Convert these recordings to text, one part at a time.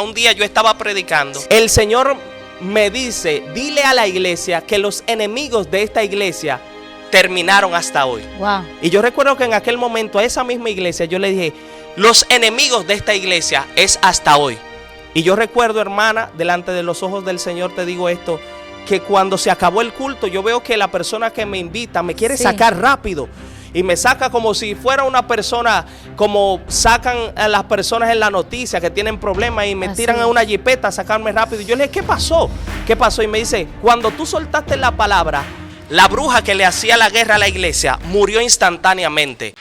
Un día yo estaba predicando, el Señor me dice, dile a la iglesia que los enemigos de esta iglesia terminaron hasta hoy. Wow. Y yo recuerdo que en aquel momento a esa misma iglesia yo le dije, los enemigos de esta iglesia es hasta hoy. Y yo recuerdo, hermana, delante de los ojos del Señor te digo esto, que cuando se acabó el culto yo veo que la persona que me invita me quiere sacar rápido. Y me saca como si fuera una persona, como sacan a las personas en la noticia que tienen problemas y me tiran a una jipeta a sacarme rápido. Y yo le dije, ¿qué pasó? ¿Qué pasó? Y me dice, cuando tú soltaste la palabra, la bruja que le hacía la guerra a la iglesia murió instantáneamente.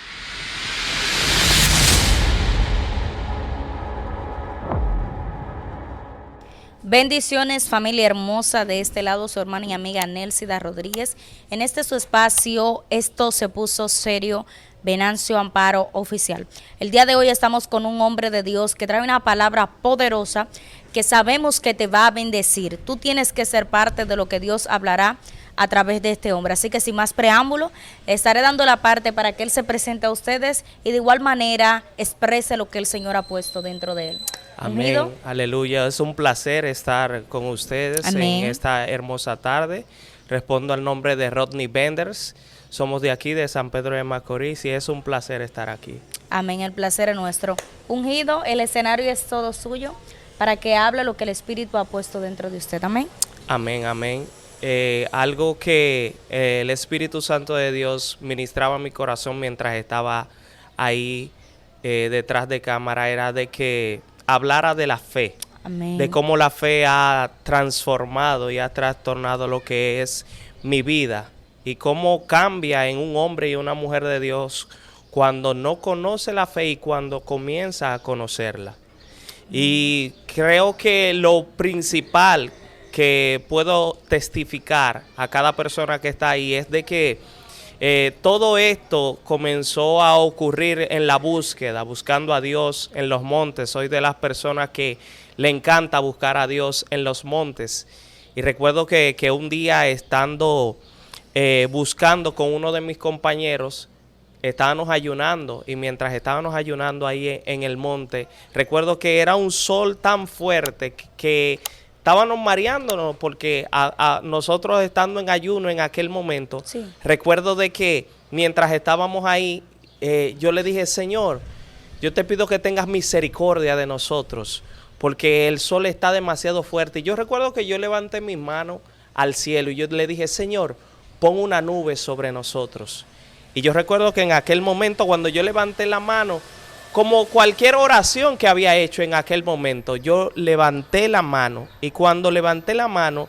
Bendiciones, familia hermosa, de este lado su hermana y amiga Nelsida Rodríguez. En este su espacio, esto se puso serio, Venancio Amparo Oficial. El día de hoy estamos con un hombre de Dios que trae una palabra poderosa que sabemos que te va a bendecir. Tú tienes que ser parte de lo que Dios hablará a través de este hombre. Así que sin más preámbulo, estaré dando la parte para que él se presente a ustedes y de igual manera exprese lo que el Señor ha puesto dentro de él. Amén, aleluya, es un placer estar con ustedes. Amén. En esta hermosa tarde. Respondo al nombre de Rodney Benders, somos de aquí de San Pedro de Macorís y es un placer estar aquí. Amén, el placer es nuestro. Ungido, el escenario es todo suyo para que hable lo que el Espíritu ha puesto dentro de usted. Amén. Amén, amén. Algo que el Espíritu Santo de Dios ministraba en mi corazón mientras estaba ahí detrás de cámara era de que hablara de la fe. Amén. De cómo la fe ha transformado y ha trastornado lo que es mi vida y cómo cambia en un hombre y una mujer de Dios cuando no conoce la fe y cuando comienza a conocerla. Y creo que lo principal que puedo testificar a cada persona que está ahí es de que todo esto comenzó a ocurrir en la búsqueda, buscando a Dios en los montes. Soy de las personas que le encanta buscar a Dios en los montes. Y recuerdo que un día estando buscando con uno de mis compañeros, estábamos ayunando y mientras estábamos ayunando ahí en el monte, recuerdo que era un sol tan fuerte que estábamos mareándonos porque a nosotros estando en ayuno en aquel momento, recuerdo de que mientras estábamos ahí, yo le dije, Señor, yo te pido que tengas misericordia de nosotros, porque el sol está demasiado fuerte. Y yo recuerdo que yo levanté mis manos al cielo y yo le dije, Señor, pon una nube sobre nosotros. Y yo recuerdo que en aquel momento cuando yo levanté la mano, como cualquier oración que había hecho en aquel momento, yo levanté la mano y cuando levanté la mano,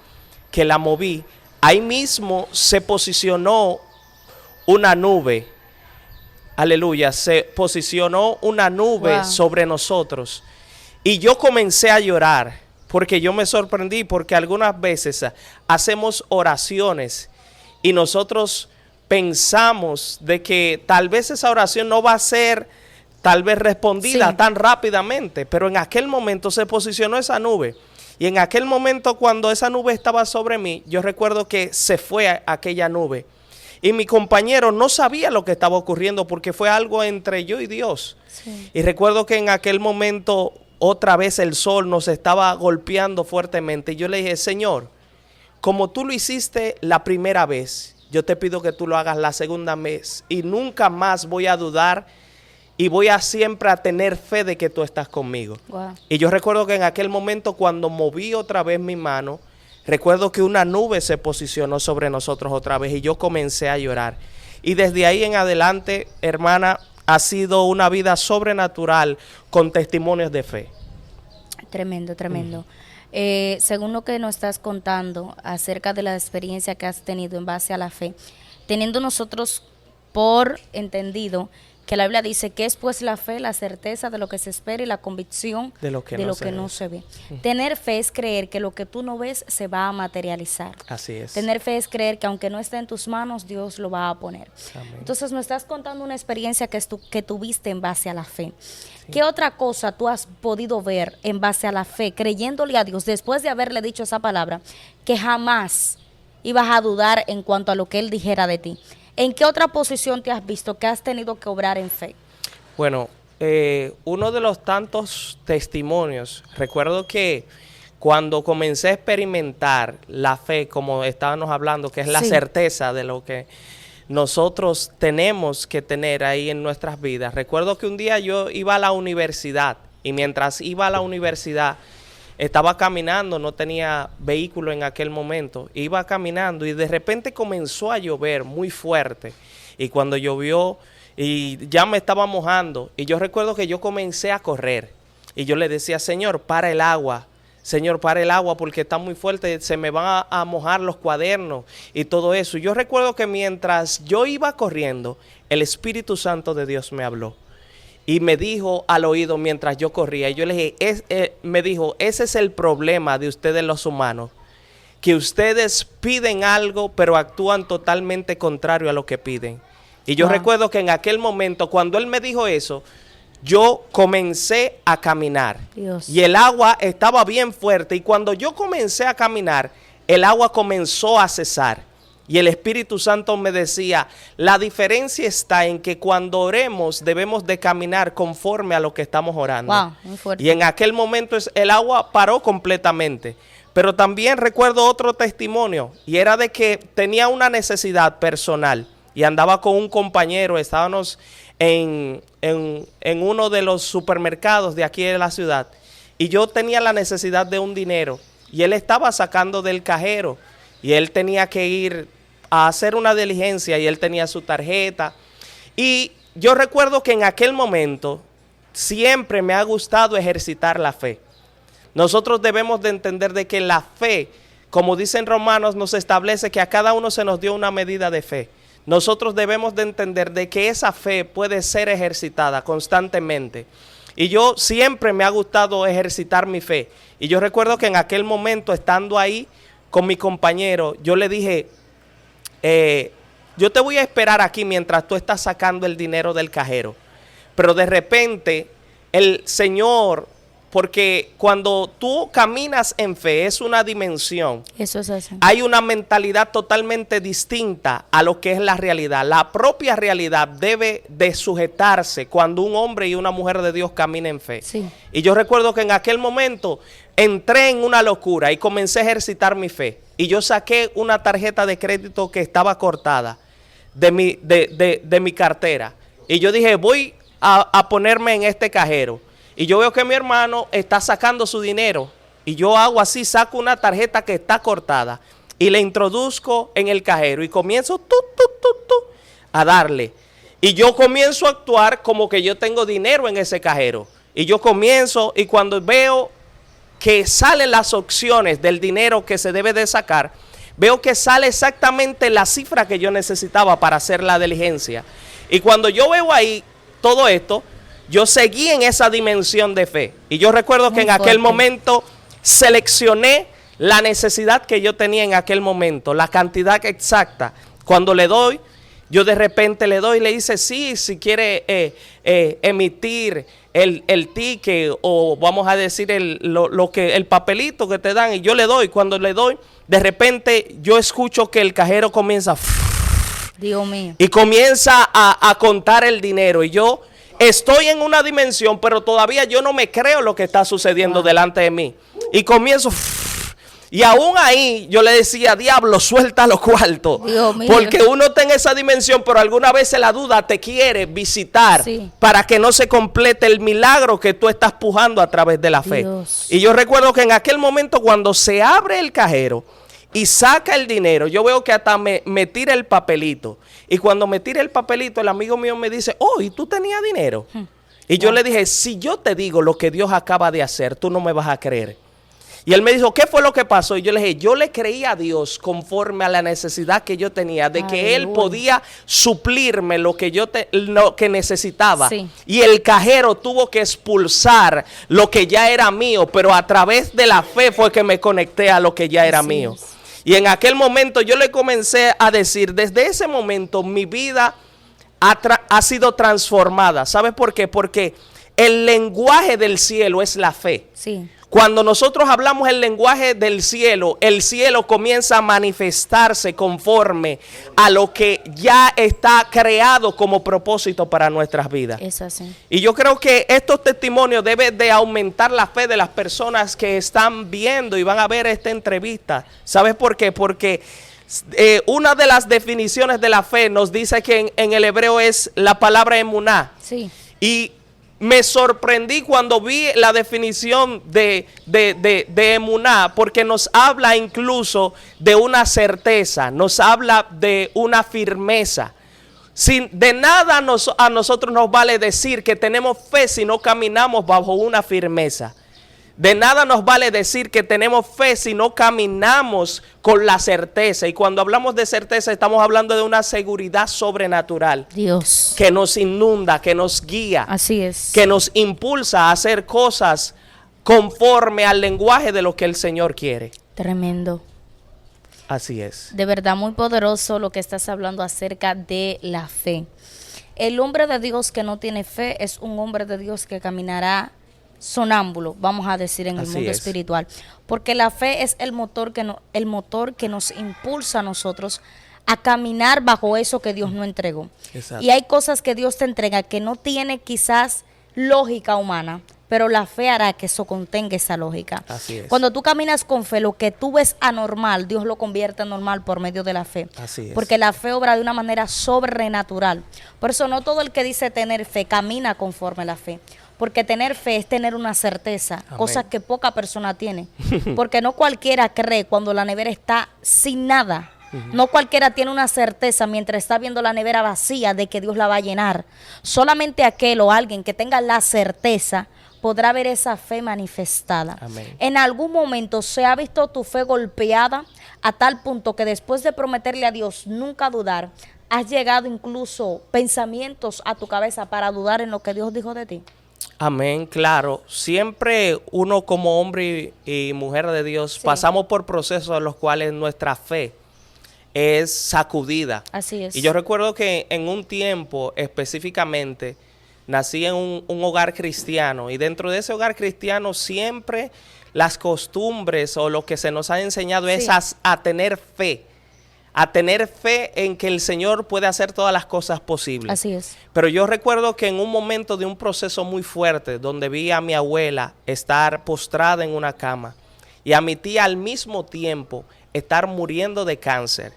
que la moví, ahí mismo se posicionó una nube, aleluya, se posicionó una nube sobre nosotros y yo comencé a llorar porque yo me sorprendí porque algunas veces hacemos oraciones y nosotros pensamos de que tal vez esa oración no va a ser tal vez respondida tan rápidamente, pero en aquel momento se posicionó esa nube y en aquel momento cuando esa nube estaba sobre mí, yo recuerdo que se fue aquella nube y mi compañero no sabía lo que estaba ocurriendo porque fue algo entre yo y Dios. Y recuerdo que en aquel momento otra vez el sol nos estaba golpeando fuertemente y yo le dije, Señor, como tú lo hiciste la primera vez, yo te pido que tú lo hagas la segunda vez y nunca más voy a dudar y voy a siempre a tener fe de que tú estás conmigo. Y yo recuerdo que en aquel momento cuando moví otra vez mi mano, recuerdo que una nube se posicionó sobre nosotros otra vez y yo comencé a llorar. Y desde ahí en adelante, hermana, ha sido una vida sobrenatural con testimonios de fe. Tremendo, tremendo. Según lo que nos estás contando acerca de la experiencia que has tenido en base a la fe, teniendo nosotros por entendido que la Biblia dice que es pues la fe, la certeza de lo que se espera y la convicción de lo que no se ve. Tener fe es creer que lo que tú no ves se va a materializar. Así es. Tener fe es creer que aunque no esté en tus manos, Dios lo va a poner. Amén. Entonces me estás contando una experiencia que tuviste en base a la fe. Sí. ¿Qué otra cosa tú has podido ver en base a la fe, creyéndole a Dios, después de haberle dicho esa palabra, que jamás ibas a dudar en cuanto a lo que Él dijera de ti? ¿En qué otra posición te has visto que has tenido que obrar en fe? Bueno, uno de los tantos testimonios, recuerdo que cuando comencé a experimentar la fe, como estábamos hablando, que es la Sí. certeza de lo que nosotros tenemos que tener ahí en nuestras vidas. Recuerdo que un día yo iba a la universidad y mientras iba a la universidad estaba caminando, no tenía vehículo en aquel momento, iba caminando y de repente comenzó a llover muy fuerte y cuando llovió y ya me estaba mojando y yo recuerdo que yo comencé a correr y yo le decía, Señor, para el agua. Señor, para el agua porque está muy fuerte, se me van a mojar los cuadernos y todo eso. Yo recuerdo que mientras yo iba corriendo, el Espíritu Santo de Dios me habló y me dijo al oído mientras yo corría. Y yo le dije, me dijo, ese es el problema de ustedes los humanos, que ustedes piden algo pero actúan totalmente contrario a lo que piden. Y yo recuerdo que en aquel momento, cuando él me dijo eso, yo comencé a caminar. Dios. Y el agua estaba bien fuerte y cuando yo comencé a caminar, el agua comenzó a cesar. Y el Espíritu Santo me decía, la diferencia está en que cuando oremos debemos de caminar conforme a lo que estamos orando. Wow, muy fuerte. Y en aquel momento el agua paró completamente. Pero también recuerdo otro testimonio y era de que tenía una necesidad personal y andaba con un compañero, estábamos en uno de los supermercados de aquí de la ciudad y yo tenía la necesidad de un dinero y él estaba sacando del cajero y él tenía que ir a hacer una diligencia y él tenía su tarjeta y yo recuerdo que en aquel momento siempre me ha gustado ejercitar la fe. Nosotros debemos de entender de que la fe, como dicen Romanos, nos establece que a cada uno se nos dio una medida de fe. Nosotros debemos de entender de que esa fe puede ser ejercitada constantemente. Y yo siempre me ha gustado ejercitar mi fe. Y yo recuerdo que en aquel momento, estando ahí con mi compañero, yo le dije, yo te voy a esperar aquí mientras tú estás sacando el dinero del cajero. Pero de repente, el Señor, porque cuando tú caminas en fe, es una dimensión. Eso es así. Hay una mentalidad totalmente distinta a lo que es la realidad. La propia realidad debe de sujetarse cuando un hombre y una mujer de Dios camina en fe. Sí. Y yo recuerdo que en aquel momento entré en una locura y comencé a ejercitar mi fe. Y yo saqué una tarjeta de crédito que estaba cortada de mi cartera. Y yo dije, voy a ponerme en este cajero. Y yo veo que mi hermano está sacando su dinero. Y yo hago así, saco una tarjeta que está cortada. Y le introduzco en el cajero. Y comienzo a darle. Y yo comienzo a actuar como que yo tengo dinero en ese cajero. Y yo comienzo, y cuando veo que salen las opciones del dinero que se debe de sacar, veo que sale exactamente la cifra que yo necesitaba para hacer la diligencia. Y cuando yo veo ahí todo esto, yo seguí en esa dimensión de fe. Y yo recuerdo que en aquel momento seleccioné la necesidad que yo tenía en aquel momento, la cantidad exacta. Cuando le doy, yo de repente le doy y le dice, sí, si quiere emitir el ticket o vamos a decir el papelito que te dan, y yo le doy. Cuando le doy, de repente yo escucho que el cajero comienza Dios mío. y comienza a contar el dinero. Y yo estoy en una dimensión, pero todavía yo no me creo lo que está sucediendo delante de mí. Y comienzo, y aún ahí yo le decía, diablo, suelta los cuartos. Dios mío. Porque uno está en esa dimensión, pero alguna vez la duda te quiere visitar, Sí, para que no se complete el milagro que tú estás pujando a través de la fe. Dios. Y yo recuerdo que en aquel momento cuando se abre el cajero y saca el dinero, yo veo que hasta me tira el papelito. Y cuando me tira el papelito, el amigo mío me dice, oh, ¿y tú tenías dinero? Y yo le dije, si yo te digo lo que Dios acaba de hacer, tú no me vas a creer. Y él me dijo, ¿qué fue lo que pasó? Y yo le dije, yo le creí a Dios conforme a la necesidad que yo tenía, de que Él podía suplirme lo que lo que necesitaba. Sí. Y el cajero tuvo que expulsar lo que ya era mío, pero a través de la fe fue que me conecté a lo que ya era Así mío. es. Y en aquel momento yo le comencé a decir, desde ese momento mi vida ha sido transformada. ¿Sabes por qué? Porque el lenguaje del cielo es la fe. Sí. Cuando nosotros hablamos el lenguaje del cielo, el cielo comienza a manifestarse conforme a lo que ya está creado como propósito para nuestras vidas. Es así. Y yo creo que estos testimonios deben de aumentar la fe de las personas que están viendo y van a ver esta entrevista. ¿Sabes por qué? Porque una de las definiciones de la fe nos dice que en el hebreo es la palabra emuná. Sí. Y me sorprendí cuando vi la definición de emuná, porque nos habla incluso de una certeza, nos habla de una firmeza. De nada a nosotros nos vale decir que tenemos fe si no caminamos bajo una firmeza. De nada nos vale decir que tenemos fe si no caminamos con la certeza. Y cuando hablamos de certeza estamos hablando de una seguridad sobrenatural. Dios. Que nos inunda, que nos guía. Así es. Que nos impulsa a hacer cosas conforme al lenguaje de lo que el Señor quiere. Tremendo. Así es. De verdad, muy poderoso lo que estás hablando acerca de la fe. El hombre de Dios que no tiene fe es un hombre de Dios que caminará sonámbulo, vamos a decir, en el mundo espiritual, porque la fe es el motor que nos impulsa a nosotros a caminar bajo eso que Dios nos entregó. Exacto. Y hay cosas que Dios te entrega que no tiene quizás lógica humana, pero la fe hará que eso contenga esa lógica. Así es. Cuando tú caminas con fe, lo que tú ves anormal, Dios lo convierte en normal por medio de la fe. Así es. Porque la fe obra de una manera sobrenatural. Por eso no todo el que dice tener fe camina conforme a la fe. Porque tener fe es tener una certeza, Amén. Cosa que poca persona tiene. Porque no cualquiera cree cuando la nevera está sin nada. No cualquiera tiene una certeza mientras está viendo la nevera vacía de que Dios la va a llenar. Solamente aquel o alguien que tenga la certeza podrá ver esa fe manifestada. Amén. En algún momento se ha visto tu fe golpeada a tal punto que después de prometerle a Dios nunca dudar, has llegado incluso pensamientos a tu cabeza para dudar en lo que Dios dijo de ti. Amén, claro. Siempre uno como hombre y mujer de Dios pasamos por procesos en los cuales nuestra fe es sacudida. Así es. Y yo recuerdo que en un tiempo específicamente nací en un hogar cristiano y dentro de ese hogar cristiano siempre las costumbres o lo que se nos ha enseñado es a tener fe. A tener fe en que el Señor puede hacer todas las cosas posibles. Así es. Pero yo recuerdo que en un momento de un proceso muy fuerte, donde vi a mi abuela estar postrada en una cama y a mi tía al mismo tiempo estar muriendo de cáncer.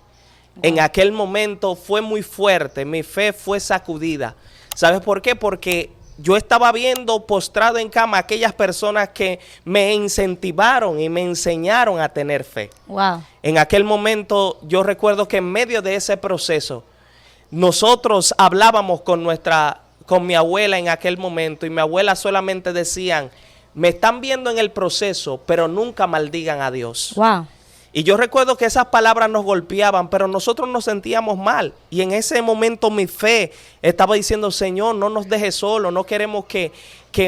En aquel momento fue muy fuerte, mi fe fue sacudida. ¿Sabes por qué? Porque yo estaba viendo postrado en cama a aquellas personas que me incentivaron y me enseñaron a tener fe. Wow. En aquel momento yo recuerdo que en medio de ese proceso nosotros hablábamos con mi abuela en aquel momento y mi abuela solamente decían, me están viendo en el proceso, pero nunca maldigan a Dios. Wow. Y yo recuerdo que esas palabras nos golpeaban, pero nosotros nos sentíamos mal. Y en ese momento mi fe estaba diciendo, Señor, no nos dejes solos, no queremos que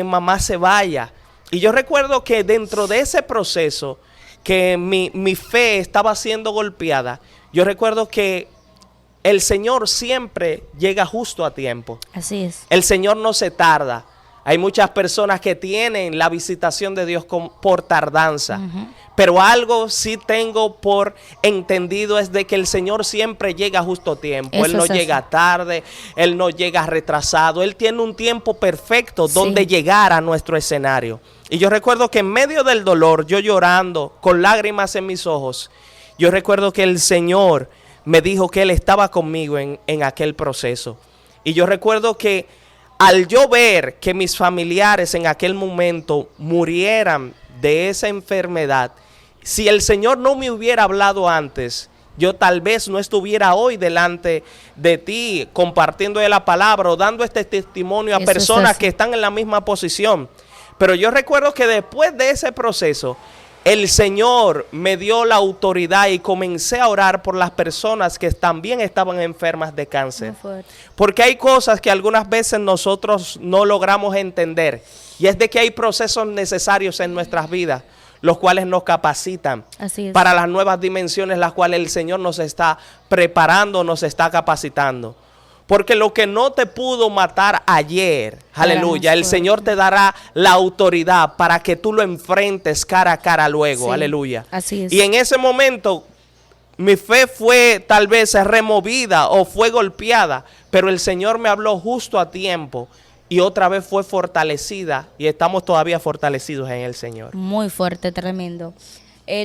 mamá se vaya. Y yo recuerdo que dentro de ese proceso, que mi fe estaba siendo golpeada, yo recuerdo que el Señor siempre llega justo a tiempo. Así es. El Señor no se tarda. Hay muchas personas que tienen la visitación de Dios por tardanza. Pero algo sí tengo por entendido es de que el Señor siempre llega justo a tiempo. Eso Él no llega tarde, Él no llega retrasado. Él tiene un tiempo perfecto donde llegar a nuestro escenario. Y yo recuerdo que en medio del dolor, yo llorando, con lágrimas en mis ojos, yo recuerdo que el Señor me dijo que Él estaba conmigo en aquel proceso. Y yo recuerdo que al yo ver que mis familiares en aquel momento murieran de esa enfermedad, si el Señor no me hubiera hablado antes, yo tal vez no estuviera hoy delante de ti compartiendo de la palabra o dando este testimonio a personas que están en la misma posición. Pero yo recuerdo que después de ese proceso, el Señor me dio la autoridad y comencé a orar por las personas que también estaban enfermas de cáncer. Porque hay cosas que algunas veces nosotros no logramos entender. Y es de que hay procesos necesarios en nuestras vidas, los cuales nos capacitan para las nuevas dimensiones, las cuales el Señor nos está preparando, nos está capacitando. Porque lo que no te pudo matar ayer, aleluya, el Señor te dará la autoridad para que tú lo enfrentes cara a cara luego, Sí, aleluya. así es. Y en ese momento mi fe fue tal vez removida o fue golpeada, pero el Señor me habló justo a tiempo y otra vez fue fortalecida y estamos todavía fortalecidos en el Señor. Muy fuerte, tremendo.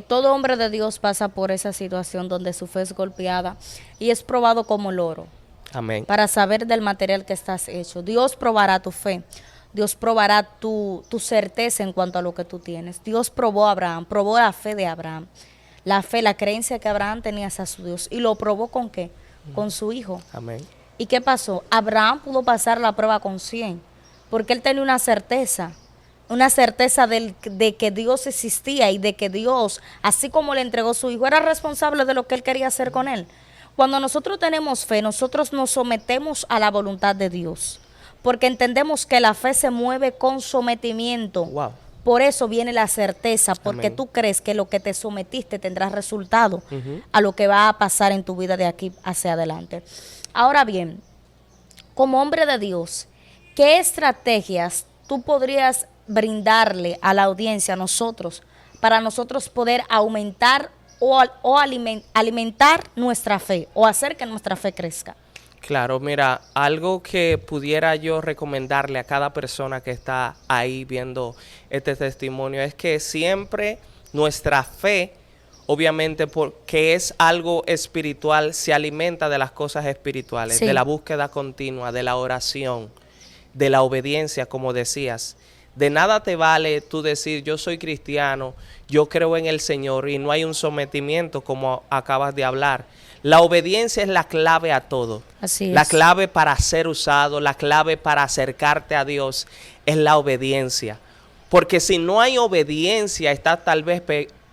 Todo hombre de Dios pasa por esa situación donde su fe es golpeada y es probado como el oro Amén. para saber del material que estás hecho. Dios probará tu fe. Dios probará tu certeza en cuanto a lo que tú tienes. Dios probó a Abraham, probó la fe de Abraham. La fe, la creencia que Abraham tenía hacia su Dios. ¿Y lo probó con qué? Con su hijo. Amén. ¿Y qué pasó? Abraham pudo pasar la prueba con 100, porque él tenía una certeza de que Dios existía y de que Dios, así como le entregó su hijo, era responsable de lo que él quería hacer con él. Cuando nosotros tenemos fe, nosotros nos sometemos a la voluntad de Dios, porque entendemos que la fe se mueve con sometimiento. Wow. Por eso viene la certeza, porque Amén. tú crees que lo que te sometiste tendrá resultado a lo que va a pasar en tu vida de aquí hacia adelante. Ahora bien, como hombre de Dios, ¿qué estrategias tú podrías brindarle a la audiencia, a nosotros, para nosotros poder aumentar o alimentar nuestra fe o hacer que nuestra fe crezca? Claro, mira, algo que pudiera yo recomendarle a cada persona que está ahí viendo este testimonio es que siempre nuestra fe, obviamente porque es algo espiritual, se alimenta de las cosas espirituales, Sí. de la búsqueda continua, de la oración, de la obediencia, como decías. De nada te vale tú decir, yo soy cristiano, yo creo en el Señor y no hay un sometimiento como acabas de hablar. La obediencia es la clave a todo. Así La es. clave para ser usado, la clave para acercarte a Dios es la obediencia. Porque si no hay obediencia, estás tal vez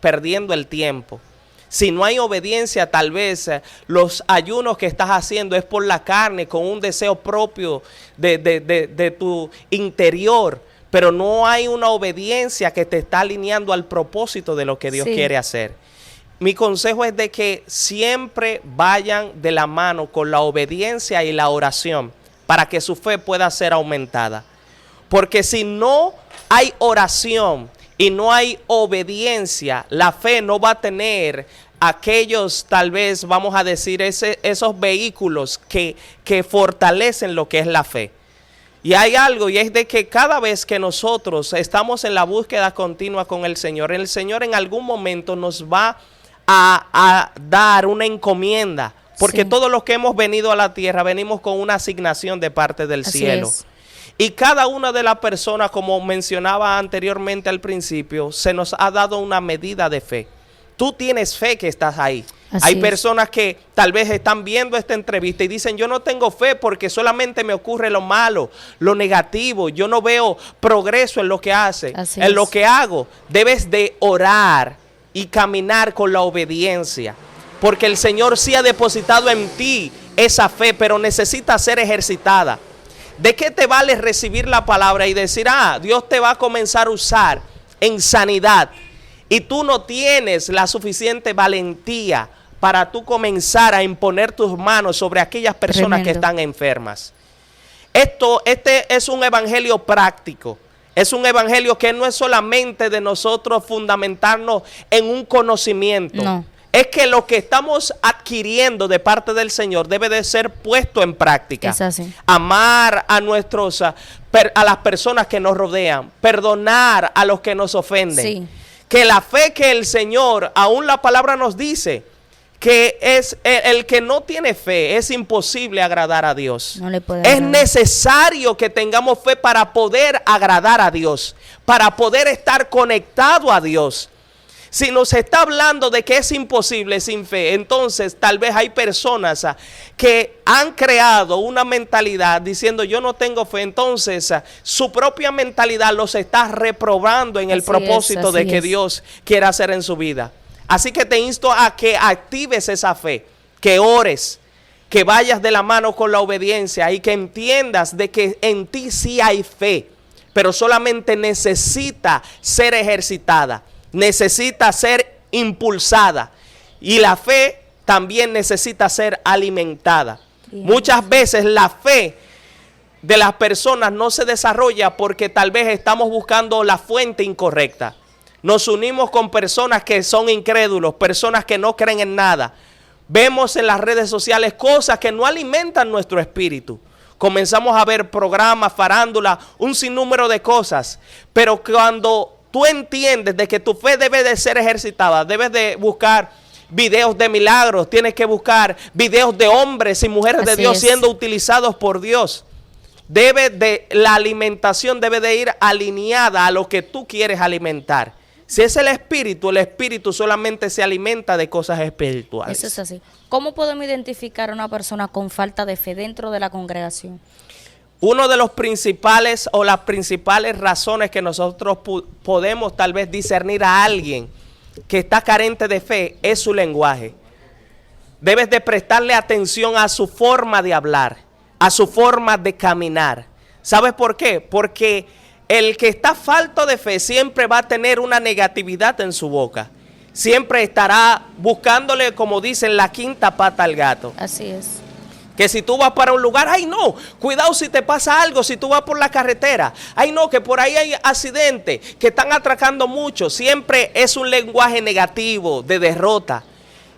perdiendo el tiempo. Si no hay obediencia, tal vez los ayunos que estás haciendo es por la carne, con un deseo propio de tu interior. Pero no hay una obediencia que te está alineando al propósito de lo que Dios Sí. quiere hacer. Mi consejo es de que siempre vayan de la mano con la obediencia y la oración para que su fe pueda ser aumentada. Porque si no hay oración y no hay obediencia, la fe no va a tener aquellos, tal vez vamos a decir, esos vehículos que fortalecen lo que es la fe. Y hay algo, y es de que cada vez que nosotros estamos en la búsqueda continua con el Señor en algún momento nos va a dar una encomienda. Porque Sí. todos los que hemos venido a la tierra venimos con una asignación de parte del Así cielo. es. Y cada una de las personas, como mencionaba anteriormente al principio, se nos ha dado una medida de fe. Tú tienes fe que estás ahí. Así Hay es. personas que tal vez están viendo esta entrevista y dicen, yo no tengo fe porque solamente me ocurre lo malo, lo negativo, yo no veo progreso en lo que hace, Así en lo es. que hago. Debes de orar y caminar con la obediencia, porque el Señor sí ha depositado en ti esa fe, pero necesita ser ejercitada. ¿De qué te vale recibir la palabra y decir, Dios te va a comenzar a usar en sanidad? Y tú no tienes la suficiente valentía para tú comenzar a imponer tus manos sobre aquellas personas que Tremendo. están enfermas. Este es un evangelio práctico. Es un evangelio que no es solamente de nosotros fundamentarnos en un conocimiento. No. Es que lo que estamos adquiriendo de parte del Señor debe de ser puesto en práctica. Es así. Amar a a las personas que nos rodean, perdonar a los que nos ofenden. Sí. Que la fe que el Señor, aún la palabra nos dice, que es el que no tiene fe, es imposible agradar a Dios. No le puede Es agradar. necesario que tengamos fe para poder agradar a Dios, para poder estar conectado a Dios. Si nos está hablando de que es imposible sin fe, entonces tal vez hay personas que han creado una mentalidad diciendo yo no tengo fe, entonces su propia mentalidad los está reprobando en el Así propósito es, de así que es. Dios quiere hacer en su vida. Así que te insto a que actives esa fe, que ores, que vayas de la mano con la obediencia y que entiendas de que en ti sí hay fe, pero solamente necesita ser ejercitada. Necesita ser impulsada y la fe también necesita ser alimentada. Bien. Muchas veces la fe de las personas no se desarrolla porque tal vez estamos buscando la fuente incorrecta. Nos unimos con personas que son incrédulos, personas que no creen en nada. Vemos en las redes sociales cosas que no alimentan nuestro espíritu. Comenzamos a ver programas, farándula, un sinnúmero de cosas. Pero cuando tú entiendes de que tu fe debe de ser ejercitada, debes de buscar videos de milagros, tienes que buscar videos de hombres y mujeres de Así Dios es. siendo utilizados por Dios. La alimentación debe de ir alineada a lo que tú quieres alimentar. Si es el espíritu solamente se alimenta de cosas espirituales. Eso es así. ¿Cómo podemos identificar a una persona con falta de fe dentro de la congregación? Uno de los principales o las principales razones que nosotros podemos tal vez discernir a alguien que está carente de fe es su lenguaje. Debes de prestarle atención a su forma de hablar, a su forma de caminar. ¿Sabes por qué? Porque el que está falto de fe siempre va a tener una negatividad en su boca. Siempre estará buscándole, como dicen, la quinta pata al gato. Así es. Que si tú vas para un lugar, ay no, cuidado si te pasa algo, si tú vas por la carretera, ay no, que por ahí hay accidentes, que están atracando mucho. Siempre es un lenguaje negativo, de derrota.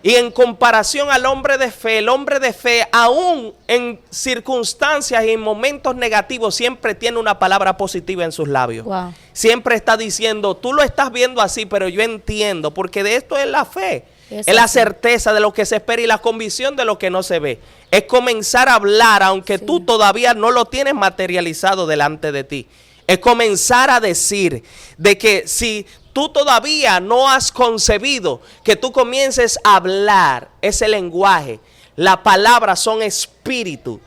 Y en comparación al hombre de fe, el hombre de fe, aún en circunstancias y en momentos negativos, siempre tiene una palabra positiva en sus labios. Wow. Siempre está diciendo, tú lo estás viendo así, pero yo entiendo, porque de esto es la fe. Es Es la así. certeza de lo que se espera y la convicción de lo que no se ve. Es comenzar a hablar, aunque Sí. tú todavía no lo tienes materializado delante de ti. Es comenzar a decir de que si tú todavía no has concebido, que tú comiences a hablar ese lenguaje. Las palabras son espíritu.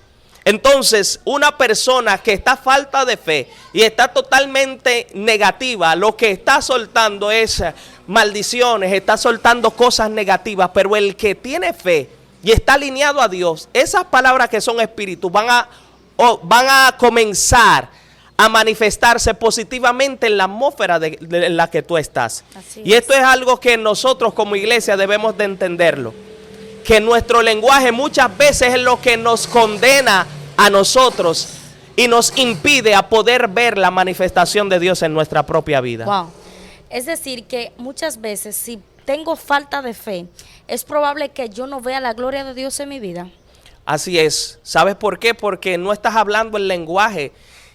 Entonces, una persona que está falta de fe y está totalmente negativa, lo que está soltando es maldiciones, está soltando cosas negativas, pero el que tiene fe y está alineado a Dios, esas palabras que son espíritu van a comenzar a manifestarse positivamente en la atmósfera en la que tú estás. Así Y es. esto es algo que nosotros como iglesia debemos de entenderlo. Que nuestro lenguaje muchas veces es lo que nos condena a nosotros y nos impide a poder ver la manifestación de Dios en nuestra propia vida. Wow. Es decir, que muchas veces si tengo falta de fe, es probable que yo no vea la gloria de Dios en mi vida. Así es. ¿Sabes por qué? Porque no estás hablando el lenguaje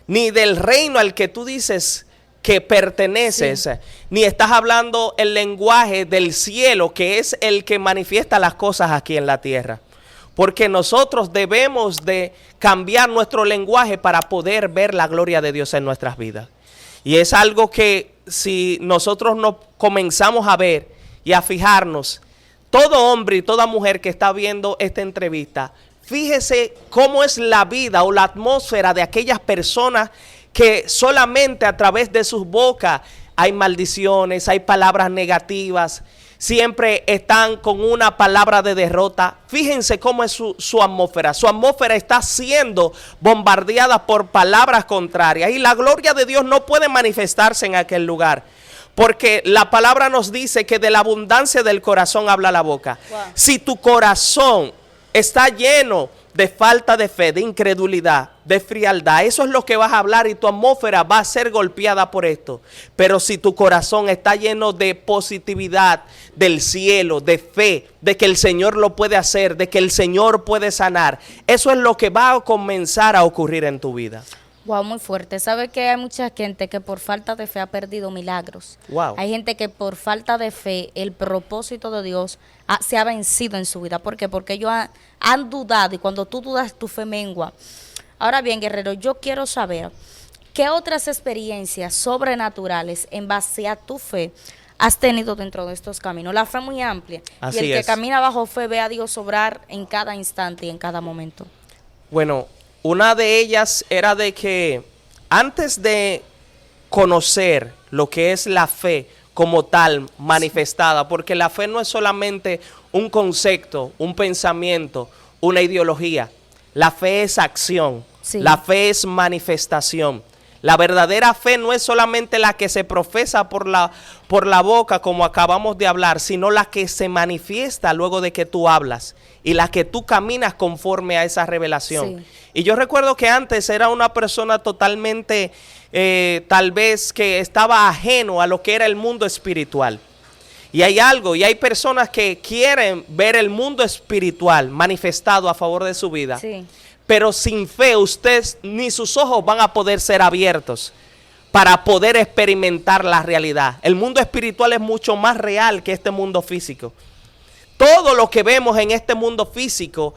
ni del reino al que tú dices que perteneces, Sí. ni estás hablando el lenguaje del cielo, que es el que manifiesta las cosas aquí en la tierra. Porque nosotros debemos de cambiar nuestro lenguaje para poder ver la gloria de Dios en nuestras vidas. Y es algo que si nosotros no comenzamos a ver y a fijarnos, todo hombre y toda mujer que está viendo esta entrevista, fíjese cómo es la vida o la atmósfera de aquellas personas que solamente a través de sus bocas hay maldiciones, hay palabras negativas, siempre están con una palabra de derrota. Fíjense cómo es su atmósfera. Su atmósfera está siendo bombardeada por palabras contrarias y la gloria de Dios no puede manifestarse en aquel lugar. Porque la palabra nos dice que de la abundancia del corazón habla la boca. Wow. Si tu corazón está lleno de falta de fe, de incredulidad, de frialdad, eso es lo que vas a hablar y tu atmósfera va a ser golpeada por esto. Pero si tu corazón está lleno de positividad del cielo, de fe, de que el Señor lo puede hacer, de que el Señor puede sanar, eso es lo que va a comenzar a ocurrir en tu vida. Wow, muy fuerte. ¿Sabe que hay mucha gente que por falta de fe ha perdido milagros? Wow. Hay gente que por falta de fe el propósito de Dios se ha vencido en su vida. ¿Por qué? Porque ellos han dudado y cuando tú dudas tu fe mengua. Ahora bien, guerrero, yo quiero saber qué otras experiencias sobrenaturales en base a tu fe has tenido dentro de estos caminos. La fe es muy amplia Así y el que es. camina bajo fe ve a Dios obrar en cada instante y en cada momento. Bueno, una de ellas era de que antes de conocer lo que es la fe como tal manifestada, porque la fe no es solamente un concepto, un pensamiento, una ideología. La fe es acción, Sí. la fe es manifestación. La verdadera fe no es solamente la que se profesa por la boca, como acabamos de hablar, sino la que se manifiesta luego de que tú hablas y la que tú caminas conforme a esa revelación. Sí. Y yo recuerdo que antes era una persona totalmente, tal vez que estaba ajeno a lo que era el mundo espiritual. Y hay algo, y hay personas que quieren ver el mundo espiritual manifestado a favor de su vida. Sí. Pero sin fe usted ni sus ojos van a poder ser abiertos para poder experimentar la realidad. El mundo espiritual es mucho más real que este mundo físico. Todo lo que vemos en este mundo físico,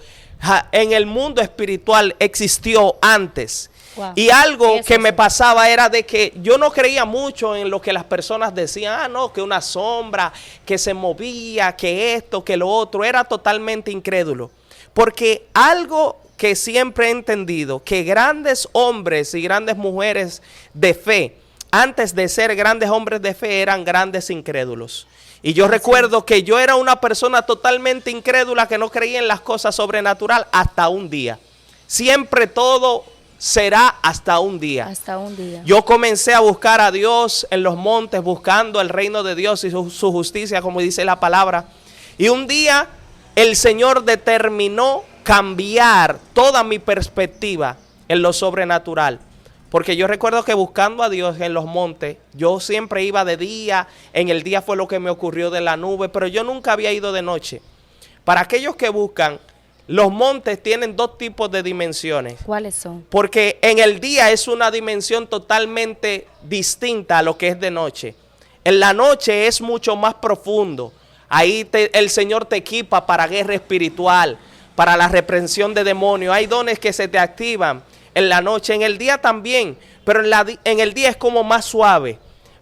en el mundo espiritual existió antes. Wow. Y algo Eso que sí. me pasaba era de que yo no creía mucho en lo que las personas decían. No, que una sombra, que se movía, que esto, que lo otro. Era totalmente incrédulo. Porque algo que siempre he entendido, que grandes hombres y grandes mujeres de fe, antes de ser grandes hombres de fe, eran grandes incrédulos. Y yo recuerdo que yo era una persona totalmente incrédula que no creía en las cosas sobrenaturales hasta un día. Siempre todo será hasta un día. Hasta un día. Yo comencé a buscar a Dios en los montes, buscando el reino de Dios y su justicia, como dice la palabra. Y un día el Señor determinó cambiar toda mi perspectiva en lo sobrenatural. Porque yo recuerdo que buscando a Dios en los montes, yo siempre iba de día, en el día fue lo que me ocurrió de la nube, pero yo nunca había ido de noche. Para aquellos que buscan, los montes tienen dos tipos de dimensiones. ¿Cuáles son? Porque en el día es una dimensión totalmente distinta a lo que es de noche. En la noche es mucho más profundo. Ahí el Señor te equipa para guerra espiritual, para la reprensión de demonios. Hay dones que se te activan en la noche, en el día también, pero en el día es como más suave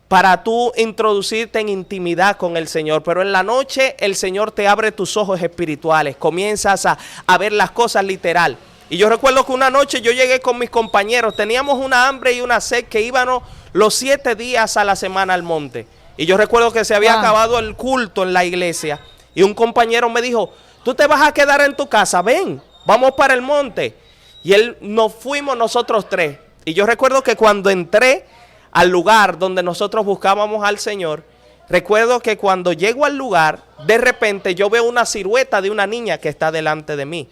para tú introducirte en intimidad con el Señor. Pero en la noche el Señor te abre tus ojos espirituales, comienzas a ver las cosas literal. Y yo recuerdo que una noche yo llegué con mis compañeros, teníamos una hambre y una sed que íbamos los 7 días a la semana al monte. Y yo recuerdo que se había acabado el culto en la iglesia y un compañero me dijo: tú te vas a quedar en tu casa, ven, vamos para el monte. Y nos fuimos nosotros 3. Y yo recuerdo que cuando entré al lugar donde nosotros buscábamos al Señor, recuerdo que cuando llego al lugar, de repente yo veo una silueta de una niña que está delante de mí.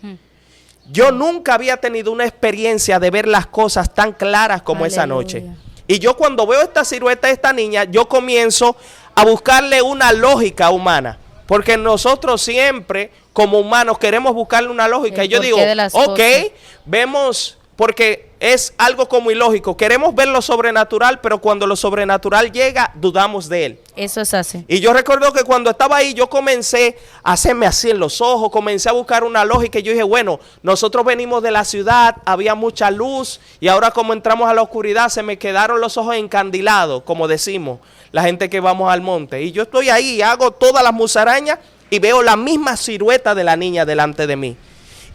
Yo nunca había tenido una experiencia de ver las cosas tan claras como Aleluya. esa noche. Y yo cuando veo esta silueta de esta niña, yo comienzo a buscarle una lógica humana. Porque nosotros siempre, como humanos, queremos buscarle una lógica. El Y yo digo, porqué de las ok, cosas. vemos, porque es algo como ilógico. Queremos ver lo sobrenatural, pero cuando lo sobrenatural llega, dudamos de él. Eso es así. Y yo recuerdo que cuando estaba ahí, yo comencé a hacerme así en los ojos, comencé a buscar una lógica y yo dije, bueno, nosotros venimos de la ciudad, había mucha luz y ahora como entramos a la oscuridad se me quedaron los ojos encandilados, como decimos la gente que vamos al monte. Y yo estoy ahí, hago todas las musarañas y veo la misma silueta de la niña delante de mí.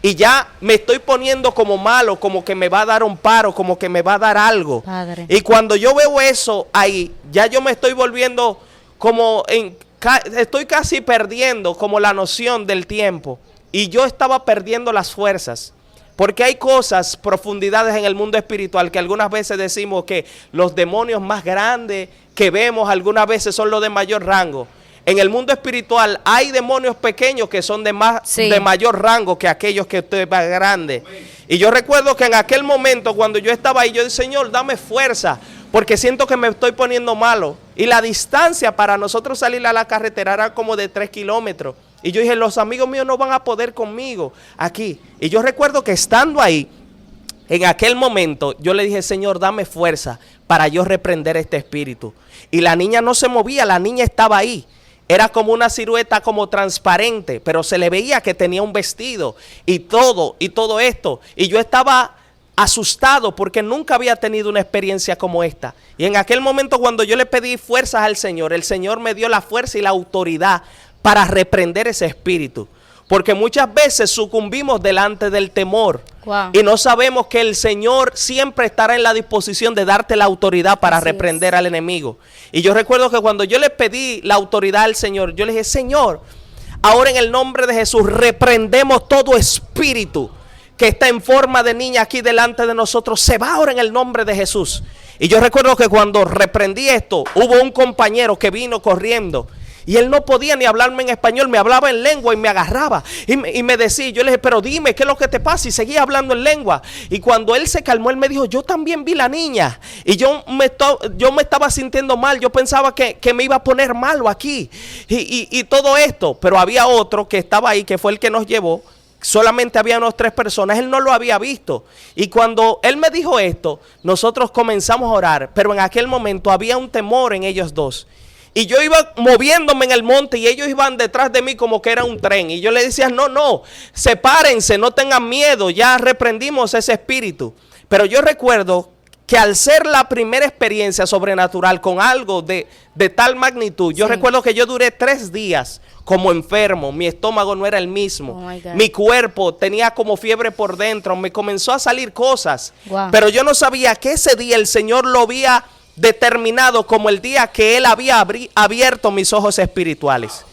Y ya me estoy poniendo como malo, como que me va a dar un paro, como que me va a dar algo. Padre. Y cuando yo veo eso ahí, ya yo me estoy volviendo como estoy casi perdiendo como la noción del tiempo. Y yo estaba perdiendo las fuerzas. Porque hay cosas, profundidades en el mundo espiritual que algunas veces decimos que los demonios más grandes que vemos algunas veces son los de mayor rango. En el mundo espiritual hay demonios pequeños que son de mayor rango que aquellos que usted va grande. Y yo recuerdo que en aquel momento cuando yo estaba ahí, yo dije, Señor, dame fuerza, porque siento que me estoy poniendo malo. Y la distancia para nosotros salir a la carretera era como de 3 kilómetros. Y yo dije, los amigos míos no van a poder conmigo aquí. Y yo recuerdo que estando ahí, en aquel momento, yo le dije, Señor, dame fuerza para yo reprender este espíritu. Y la niña no se movía, la niña estaba ahí. Era como una silueta como transparente, pero se le veía que tenía un vestido y todo esto. Y yo estaba asustado porque nunca había tenido una experiencia como esta. Y en aquel momento cuando yo le pedí fuerzas al Señor, el Señor me dio la fuerza y la autoridad para reprender ese espíritu. Porque muchas veces sucumbimos delante del temor. Wow. Y no sabemos que el Señor siempre estará en la disposición de darte la autoridad para Así reprender al enemigo. Y yo recuerdo que cuando yo le pedí la autoridad al Señor, yo le dije, Señor, ahora en el nombre de Jesús reprendemos todo espíritu que está en forma de niña aquí delante de nosotros. Se va ahora en el nombre de Jesús. Y yo recuerdo que cuando reprendí esto, hubo un compañero que vino corriendo. Y él no podía ni hablarme en español, me hablaba en lengua y me agarraba y me decía, yo le dije, pero dime, ¿qué es lo que te pasa? Y seguía hablando en lengua. Y cuando él se calmó, él me dijo, yo también vi la niña. Y yo me estaba sintiendo mal, yo pensaba que me iba a poner malo aquí. Y todo esto, pero había otro que estaba ahí, que fue el que nos llevó. Solamente había unas 3 personas, él no lo había visto. Y cuando él me dijo esto, nosotros comenzamos a orar. Pero en aquel momento había un temor en ellos dos. Y yo iba moviéndome en el monte y ellos iban detrás de mí como que era un tren. Y yo le decía, no, sepárense, no tengan miedo, ya reprendimos ese espíritu. Pero yo recuerdo que al ser la primera experiencia sobrenatural con algo de tal magnitud, yo recuerdo que yo duré 3 días como enfermo, mi estómago no era el mismo, mi cuerpo tenía como fiebre por dentro, me comenzó a salir cosas. Pero yo no sabía que ese día el Señor lo había determinado como el día que Él había abierto mis ojos espirituales.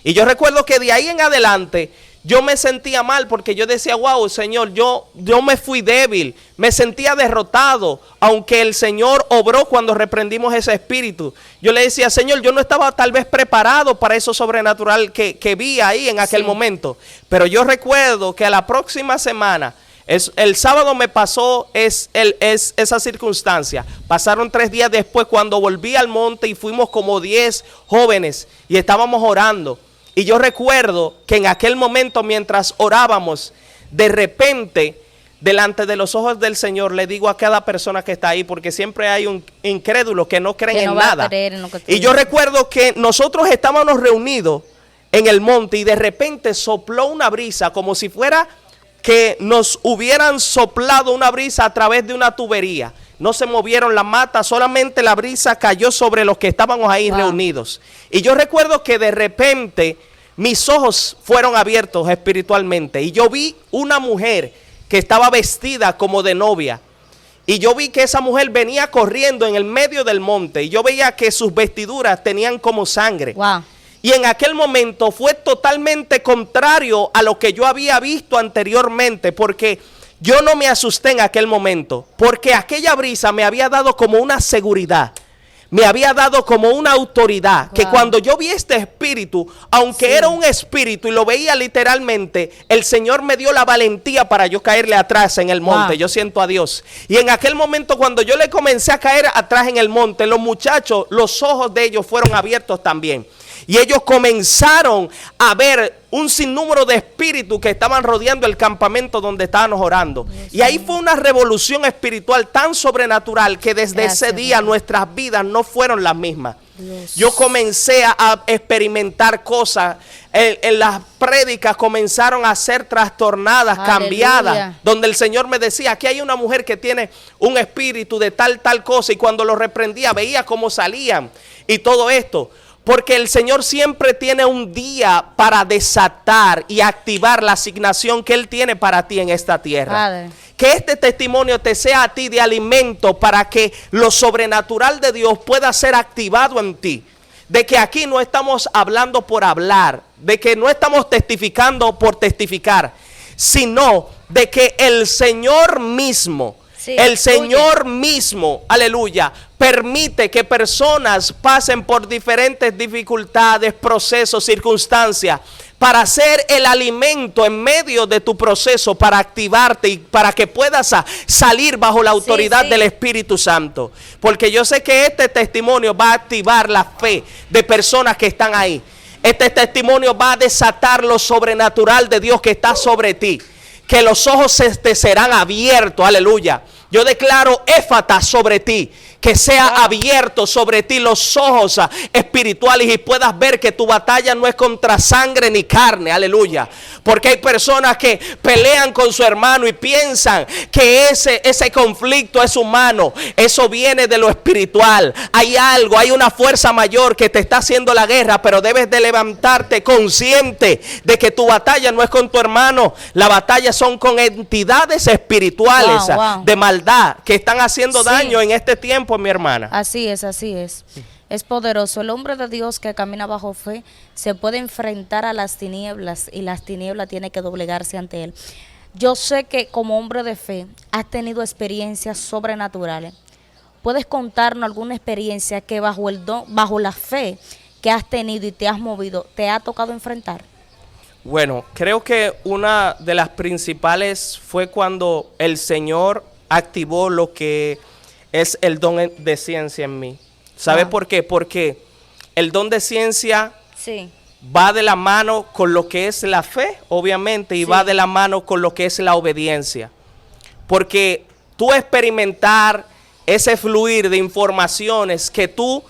Y yo recuerdo que de ahí en adelante yo me sentía mal porque yo decía, wow, Señor, yo me fui débil, me sentía derrotado, aunque el Señor obró cuando reprendimos ese espíritu. Yo le decía, Señor, yo no estaba tal vez preparado para eso sobrenatural que vi ahí en aquel momento. Pero yo recuerdo que a la próxima semana, el sábado me pasó esa circunstancia. Pasaron 3 días después cuando volví al monte y fuimos como 10 jóvenes y estábamos orando. Y yo recuerdo que en aquel momento mientras orábamos, de repente, delante de los ojos del Señor, le digo a cada persona que está ahí, porque siempre hay un incrédulo que no cree en nada. Y yo recuerdo que nosotros estábamos reunidos en el monte y de repente sopló una brisa como si fuera que nos hubieran soplado una brisa a través de una tubería. No se movieron las matas, solamente la brisa cayó sobre los que estábamos ahí reunidos. Y yo recuerdo que de repente mis ojos fueron abiertos espiritualmente y yo vi una mujer que estaba vestida como de novia. Y yo vi que esa mujer venía corriendo en el medio del monte y yo veía que sus vestiduras tenían como sangre. Y en aquel momento fue totalmente contrario a lo que yo había visto anteriormente, porque yo no me asusté en aquel momento, porque aquella brisa me había dado como una seguridad, me había dado como una autoridad, que cuando yo vi este espíritu, aunque era un espíritu y lo veía literalmente, el Señor me dio la valentía para yo caerle atrás en el monte. Yo siento a Dios. Y en aquel momento cuando yo le comencé a caer atrás en el monte, los muchachos, los ojos de ellos fueron abiertos también. Y ellos comenzaron a ver un sinnúmero de espíritus que estaban rodeando el campamento donde estábamos orando. Y ahí fue una revolución espiritual tan sobrenatural que desde ese día nuestras vidas no fueron las mismas. Yo comencé a experimentar cosas. En las prédicas comenzaron a ser trastornadas, cambiadas, donde el Señor me decía, aquí hay una mujer que tiene un espíritu de tal cosa, y cuando lo reprendía veía cómo salían y todo esto. Porque el Señor siempre tiene un día para desatar y activar la asignación que Él tiene para ti en esta tierra. Que este testimonio te sea a ti de alimento para que lo sobrenatural de Dios pueda ser activado en ti. De que aquí no estamos hablando por hablar, de que no estamos testificando por testificar, sino de que el Señor mismo, aleluya, permite que personas pasen por diferentes dificultades, procesos, circunstancias, para ser el alimento en medio de tu proceso, para activarte y para que puedas salir bajo la autoridad del Espíritu Santo. Porque yo sé que este testimonio va a activar la fe de personas que están ahí. Este testimonio va a desatar lo sobrenatural de Dios que está sobre ti. Que los ojos te serán abiertos, aleluya. Yo declaro éfata sobre ti, que sea abierto sobre ti los ojos espirituales y puedas ver que tu batalla no es contra sangre ni carne, aleluya. Porque hay personas que pelean con su hermano y piensan que ese conflicto es humano. Eso viene de lo espiritual. Hay algo, hay una fuerza mayor que te está haciendo la guerra, pero debes de levantarte consciente de que tu batalla no es con tu hermano. La batalla son con entidades espirituales de maldad que están haciendo daño en este tiempo, mi hermana. Así es, así es. Es poderoso. El hombre de Dios que camina bajo fe se puede enfrentar a las tinieblas y las tinieblas tiene que doblegarse ante él. Yo sé que como hombre de fe has tenido experiencias sobrenaturales. ¿puedes contarnos alguna experiencia que bajo el don, bajo la fe que has tenido y te has movido, te ha tocado enfrentar? Bueno, creo que una de las principales fue cuando el Señor activó lo que es el don de ciencia en mí. ¿Sabe por qué? Porque el don de ciencia Sí, va de la mano con lo que es la fe, obviamente, y Sí. va de la mano con lo que es la obediencia. Porque tú experimentar ese fluir de informaciones que tú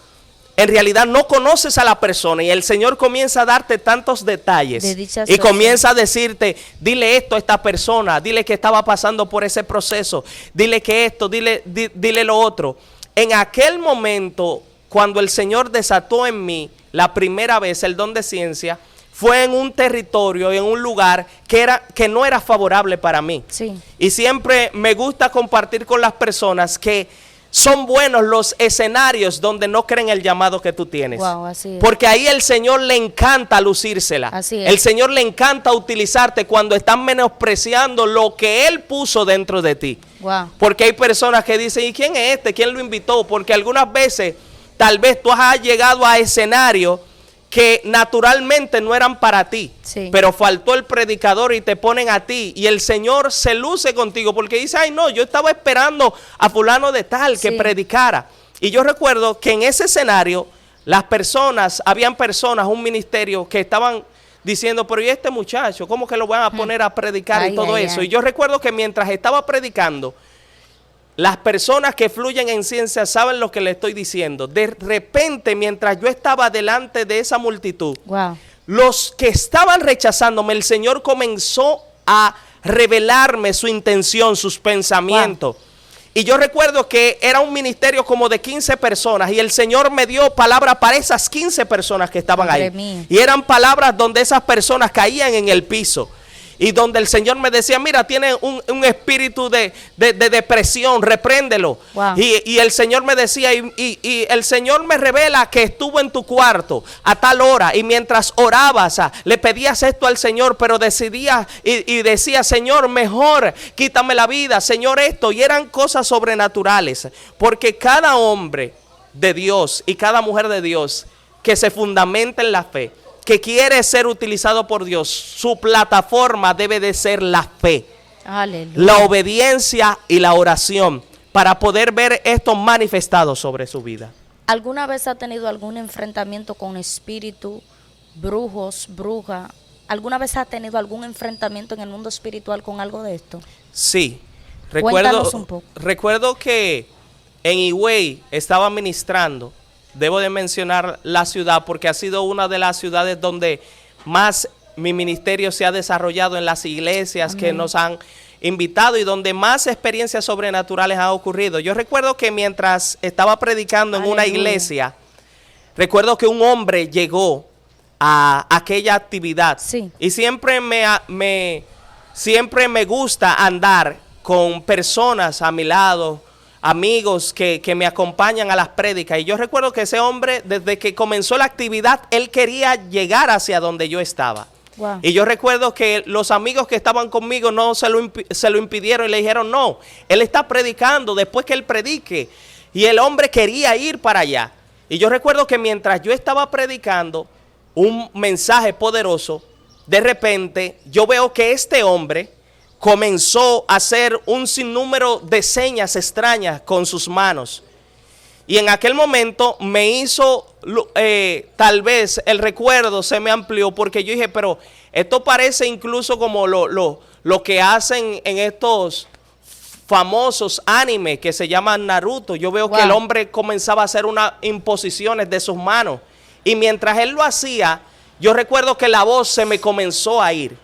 en realidad no conoces a la persona y el Señor comienza a darte tantos detalles De dicha y situación. comienza a decirte, dile esto a esta persona, dile que estaba pasando por ese proceso, dile que esto, dile lo otro. En aquel momento, cuando el Señor desató en mí la primera vez el don de ciencia, fue en un territorio, en un lugar que no era favorable para mí. sí. Y siempre me gusta compartir con las personas que son buenos los escenarios donde no creen el llamado que tú tienes. Wow, así es. Porque ahí el Señor le encanta lucírsela. Así es. El Señor le encanta utilizarte cuando están menospreciando lo que Él puso dentro de ti. Wow. Porque hay personas que dicen, ¿y quién es este? ¿Quién lo invitó? Porque algunas veces, tal vez tú has llegado a escenarios que naturalmente no eran para ti, Sí. pero faltó el predicador y te ponen a ti y el Señor se luce contigo porque dice, ay no, yo estaba esperando a fulano de tal que Sí. predicara. Y yo recuerdo que en ese escenario habían personas, un ministerio que estaban diciendo, pero ¿y este muchacho? ¿Cómo que lo van a poner a predicar Ay, y todo ay, eso? ay. Y yo recuerdo que mientras estaba predicando, las personas que fluyen en ciencia saben lo que le estoy diciendo. De repente, mientras yo estaba delante de esa multitud, Wow. los que estaban rechazándome, el Señor comenzó a revelarme su intención, sus pensamientos. Y yo recuerdo que era un ministerio como de 15 personas y el Señor me dio palabra para esas 15 personas que estaban Madre ahí. mía. Y eran palabras donde esas personas caían en el piso. Y donde el Señor me decía, mira, tiene un espíritu de depresión, repréndelo. Wow. Y el Señor me decía, y el Señor me revela que estuvo en tu cuarto a tal hora. Y mientras orabas, le pedías esto al Señor, pero decidías y decías, Señor, mejor quítame la vida, Señor, esto. Y eran cosas sobrenaturales. Porque cada hombre de Dios y cada mujer de Dios que se fundamenta en la fe, que quiere ser utilizado por Dios, su plataforma debe de ser la fe, Aleluya. la obediencia y la oración para poder ver esto manifestado sobre su vida. ¿Alguna vez ha tenido algún enfrentamiento con espíritu, brujos, bruja? ¿Alguna vez ha tenido algún enfrentamiento en el mundo espiritual con algo de esto? Sí, Cuéntanos un poco. recuerdo que en Higüey estaba ministrando. Debo de mencionar la ciudad porque ha sido una de las ciudades donde más mi ministerio se ha desarrollado en las iglesias que nos han invitado y donde más experiencias sobrenaturales han ocurrido. Yo recuerdo que mientras estaba predicando en una Aleluya. iglesia, recuerdo que un hombre llegó a aquella actividad. Sí. Y siempre siempre me gusta andar con personas a mi lado, amigos que me acompañan a las prédicas. Y yo recuerdo que ese hombre, desde que comenzó la actividad, él quería llegar hacia donde yo estaba. Wow. Y yo recuerdo que los amigos que estaban conmigo no se lo impidieron y le dijeron, no, él está predicando, después que él predique. Y el hombre quería ir para allá. Y yo recuerdo que mientras yo estaba predicando un mensaje poderoso, de repente yo veo que este hombre comenzó a hacer un sinnúmero de señas extrañas con sus manos. Y en aquel momento me hizo, tal vez el recuerdo se me amplió porque yo dije, pero esto parece incluso como lo que hacen en estos famosos animes que se llaman Naruto. Yo veo que el hombre comenzaba a hacer unas imposiciones de sus manos. Y mientras él lo hacía, yo recuerdo que la voz se me comenzó a ir.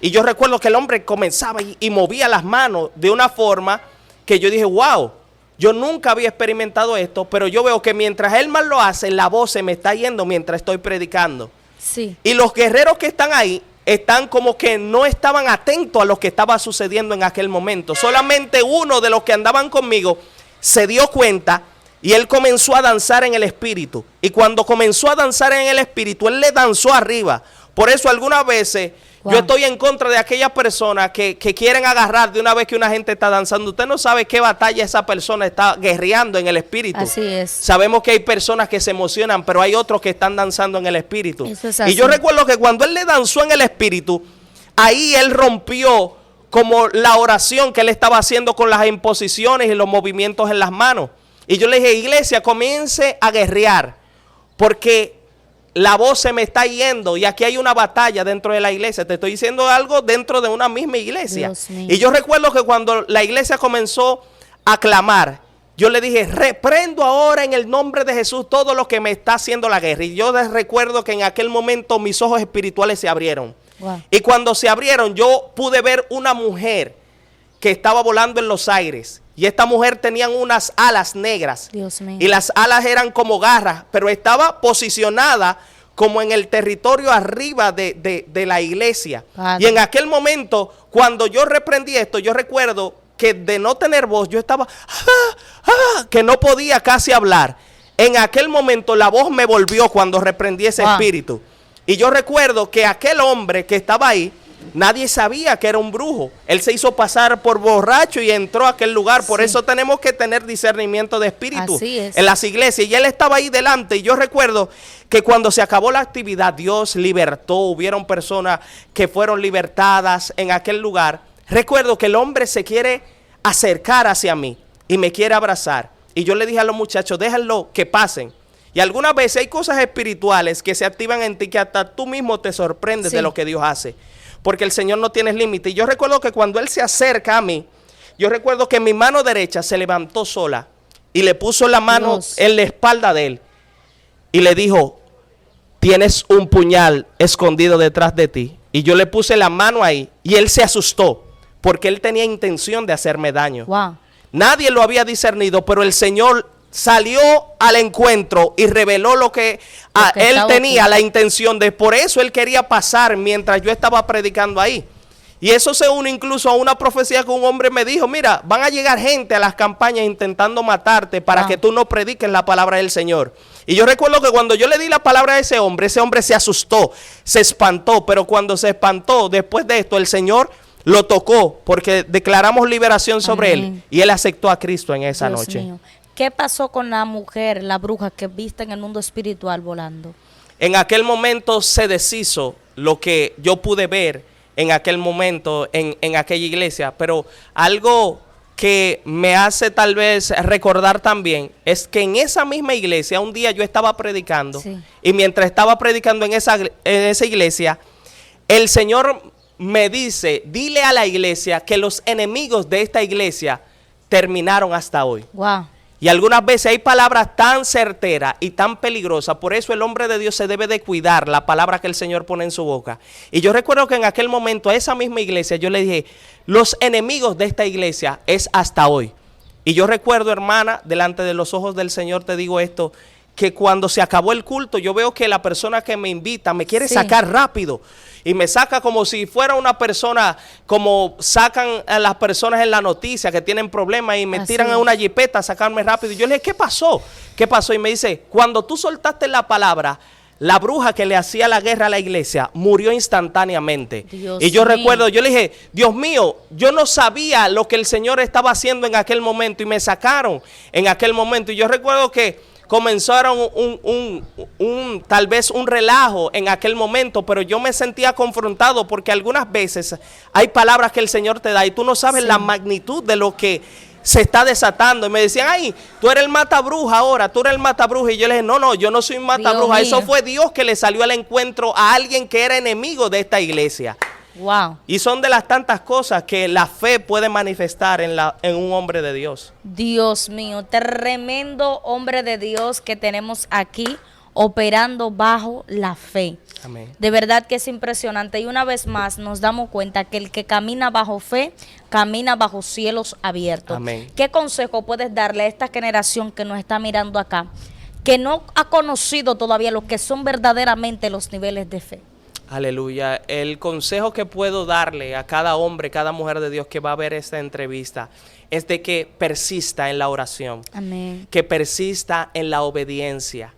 Y yo recuerdo que el hombre comenzaba y movía las manos de una forma que yo dije, wow, yo nunca había experimentado esto, pero yo veo que mientras él más lo hace, la voz se me está yendo mientras estoy predicando. Sí. Y los guerreros que están ahí están como que no estaban atentos a lo que estaba sucediendo en aquel momento. Solamente uno de los que andaban conmigo se dio cuenta y él comenzó a danzar en el espíritu. Y cuando comenzó a danzar en el espíritu, él le danzó arriba. Por eso algunas veces Wow. Yo estoy en contra de aquellas personas que quieren agarrar de una vez que una gente está danzando. Usted no sabe qué batalla esa persona está guerreando en el espíritu. Así es. Sabemos que hay personas que se emocionan, pero hay otros que están danzando en el espíritu. Eso es así. Y yo recuerdo que cuando él le danzó en el espíritu, ahí él rompió como la oración que él estaba haciendo con las imposiciones y los movimientos en las manos. Y yo le dije, iglesia, comience a guerrear, porque la voz se me está yendo y aquí hay una batalla dentro de la iglesia. Te estoy diciendo algo dentro de una misma iglesia. Y yo recuerdo que cuando la iglesia comenzó a clamar, yo le dije, reprendo ahora en el nombre de Jesús todo lo que me está haciendo la guerra. Y yo recuerdo que en aquel momento mis ojos espirituales se abrieron. Wow. Y cuando se abrieron, yo pude ver una mujer que estaba volando en los aires. Y esta mujer tenía unas alas negras. Dios mío. Y las alas eran como garras, pero estaba posicionada como en el territorio arriba de la iglesia. Padre. Y en aquel momento, cuando yo reprendí esto, yo recuerdo que de no tener voz, yo estaba, que no podía casi hablar. En aquel momento la voz me volvió cuando reprendí ese espíritu. Y yo recuerdo que aquel hombre que estaba ahí, nadie sabía que era un brujo. Él se hizo pasar por borracho y entró a aquel lugar. Por eso tenemos que tener discernimiento de espíritu en las iglesias. Y él estaba ahí delante. Y yo recuerdo que cuando se acabó la actividad, Dios libertó. Hubieron personas que fueron libertadas en aquel lugar. Recuerdo que el hombre se quiere acercar hacia mí y me quiere abrazar. Y yo le dije a los muchachos, déjenlo que pasen. Y algunas veces hay cosas espirituales que se activan en ti que hasta tú mismo te sorprendes de lo que Dios hace. Porque el Señor no tiene límite. Y yo recuerdo que cuando Él se acerca a mí, yo recuerdo que mi mano derecha se levantó sola y le puso la mano en la espalda de Él. Y le dijo, tienes un puñal escondido detrás de ti. Y yo le puse la mano ahí y Él se asustó porque Él tenía intención de hacerme daño. Wow. Nadie lo había discernido, pero el Señor salió al encuentro y reveló lo que él tenía la intención de. Por eso él quería pasar mientras yo estaba predicando ahí. Y eso se une incluso a una profecía que un hombre me dijo, mira, van a llegar gente a las campañas intentando matarte para que tú no prediques la palabra del Señor. Y yo recuerdo que cuando yo le di la palabra a ese hombre se asustó, se espantó, pero cuando se espantó, después de esto el Señor lo tocó porque declaramos liberación sobre él y él aceptó a Cristo en esa noche. Mío. ¿Qué pasó con la mujer, la bruja que viste en el mundo espiritual volando? En aquel momento se deshizo lo que yo pude ver en aquel momento en aquella iglesia, pero algo que me hace tal vez recordar también es que en esa misma iglesia un día yo estaba predicando y mientras estaba predicando en esa iglesia, el Señor me dice, dile a la iglesia que los enemigos de esta iglesia terminaron hasta hoy. Wow. Y algunas veces hay palabras tan certeras y tan peligrosas. Por eso el hombre de Dios se debe de cuidar la palabra que el Señor pone en su boca. Y yo recuerdo que en aquel momento a esa misma iglesia yo le dije, los enemigos de esta iglesia es hasta hoy. Y yo recuerdo, hermana, delante de los ojos del Señor te digo esto, que cuando se acabó el culto yo veo que la persona que me invita me quiere sacar rápido. Y me saca como si fuera una persona, como sacan a las personas en la noticia que tienen problemas y me tiran en una jipeta a sacarme rápido. Y yo le dije, ¿qué pasó? ¿Qué pasó? Y me dice, cuando tú soltaste la palabra, la bruja que le hacía la guerra a la iglesia murió instantáneamente. Y yo recuerdo, yo le dije, Dios mío, yo no sabía lo que el Señor estaba haciendo en aquel momento y me sacaron en aquel momento. Y yo recuerdo que comenzaron tal vez un relajo en aquel momento, pero yo me sentía confrontado porque algunas veces hay palabras que el Señor te da y tú no sabes la magnitud de lo que se está desatando. Y me decían, ay, tú eres el matabruja ahora, tú eres el matabruja. Y yo le dije, no, yo no soy un matabruja. Eso fue Dios que le salió al encuentro a alguien que era enemigo de esta iglesia. Wow. Y son de las tantas cosas que la fe puede manifestar en un hombre de Dios. Dios mío, tremendo hombre de Dios que tenemos aquí operando bajo la fe. Amén. De verdad que es impresionante. Y una vez más nos damos cuenta que el que camina bajo fe, camina bajo cielos abiertos. Amén. ¿Qué consejo puedes darle a esta generación que nos está mirando acá, que no ha conocido todavía lo que son verdaderamente los niveles de fe? Aleluya. El consejo que puedo darle a cada hombre, cada mujer de Dios que va a ver esta entrevista es de que persista en la oración. Amén. Que persista en la obediencia.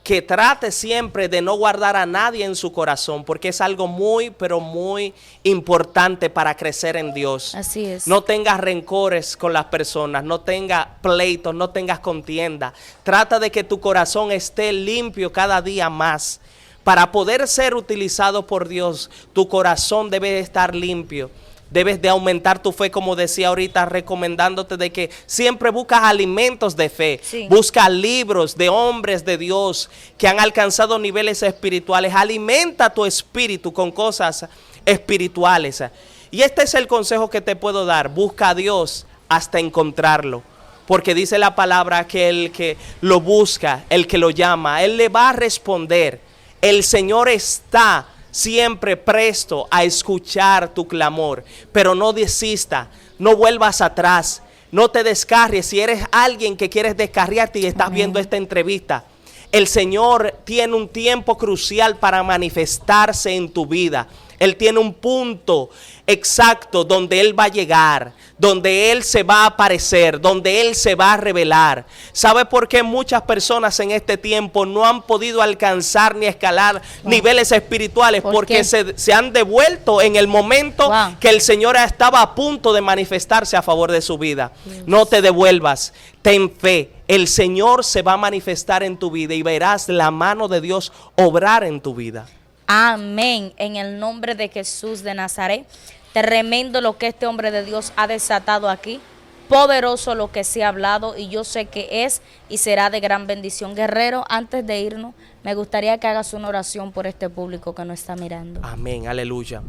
que trate siempre de no guardar a nadie en su corazón, porque es algo muy, pero muy importante para crecer en Dios. Así es. No tengas rencores con las personas, no tengas pleitos, no tengas contienda. Trata de que tu corazón esté limpio cada día más. Para poder ser utilizado por Dios, tu corazón debe estar limpio. Debes de aumentar tu fe, como decía ahorita, recomendándote de que siempre buscas alimentos de fe. Sí. Busca libros de hombres de Dios que han alcanzado niveles espirituales. Alimenta tu espíritu con cosas espirituales. Y este es el consejo que te puedo dar. Busca a Dios hasta encontrarlo. Porque dice la palabra que el que lo busca, el que lo llama, Él le va a responder. El Señor está siempre presto a escuchar tu clamor, pero no desista, no vuelvas atrás, no te descarries. Si eres alguien que quieres descarriarte y estás viendo esta entrevista, el Señor tiene un tiempo crucial para manifestarse en tu vida. Él tiene un punto exacto donde Él va a llegar, donde Él se va a aparecer, donde Él se va a revelar. ¿Sabe por qué muchas personas en este tiempo no han podido alcanzar ni escalar niveles espirituales? Porque se han devuelto en el momento que el Señor estaba a punto de manifestarse a favor de su vida. No te devuelvas, ten fe. El Señor se va a manifestar en tu vida y verás la mano de Dios obrar en tu vida. Amén. En el nombre de Jesús de Nazaret. Tremendo lo que este hombre de Dios ha desatado aquí. Poderoso lo que se ha hablado y yo sé que es y será de gran bendición. Guerrero, antes de irnos, me gustaría que hagas una oración por este público que nos está mirando. Amén, aleluya.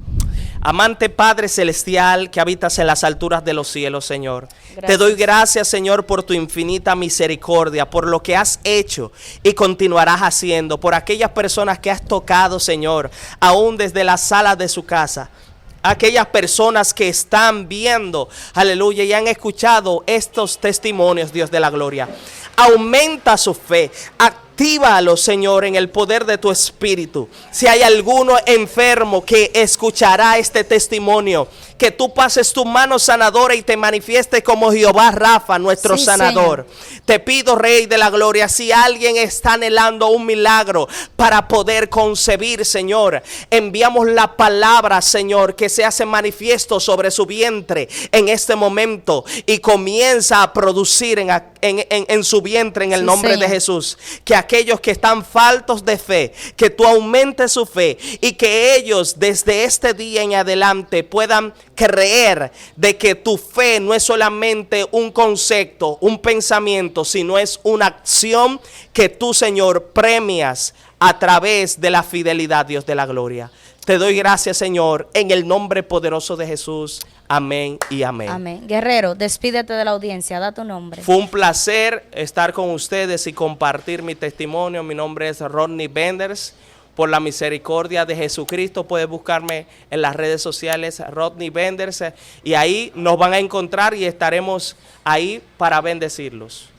Amante Padre Celestial que habitas en las alturas de los cielos, Señor. Gracias. Te doy gracias, Señor, por tu infinita misericordia, por lo que has hecho y continuarás haciendo, por aquellas personas que has tocado, Señor, aún desde la sala de su casa. Aquellas personas que están viendo, aleluya, y han escuchado estos testimonios, Dios de la gloria. Aumenta su fe, actívalo, Señor, en el poder de tu espíritu. Si hay alguno enfermo que escuchará este testimonio, que tú pases tu mano sanadora y te manifieste como Jehová Rafa, nuestro sanador. Señor. Te pido, Rey de la gloria, si alguien está anhelando un milagro para poder concebir, Señor, enviamos la palabra, Señor, que se hace manifiesto sobre su vientre en este momento y comienza a producir en su vientre en el nombre de Jesús. Que aquellos que están faltos de fe, que tú aumentes su fe y que ellos desde este día en adelante puedan creer de que tu fe no es solamente un concepto, un pensamiento, sino es una acción que tú, Señor, premias a través de la fidelidad, Dios de la gloria. Te doy gracias, Señor, en el nombre poderoso de Jesús. Amén y amén. Amén. Guerrero, despídete de la audiencia, da tu nombre. Fue un placer estar con ustedes y compartir mi testimonio. Mi nombre es Rodney Benders. Por la misericordia de Jesucristo puedes buscarme en las redes sociales Rodney Benders y ahí nos van a encontrar y estaremos ahí para bendecirlos.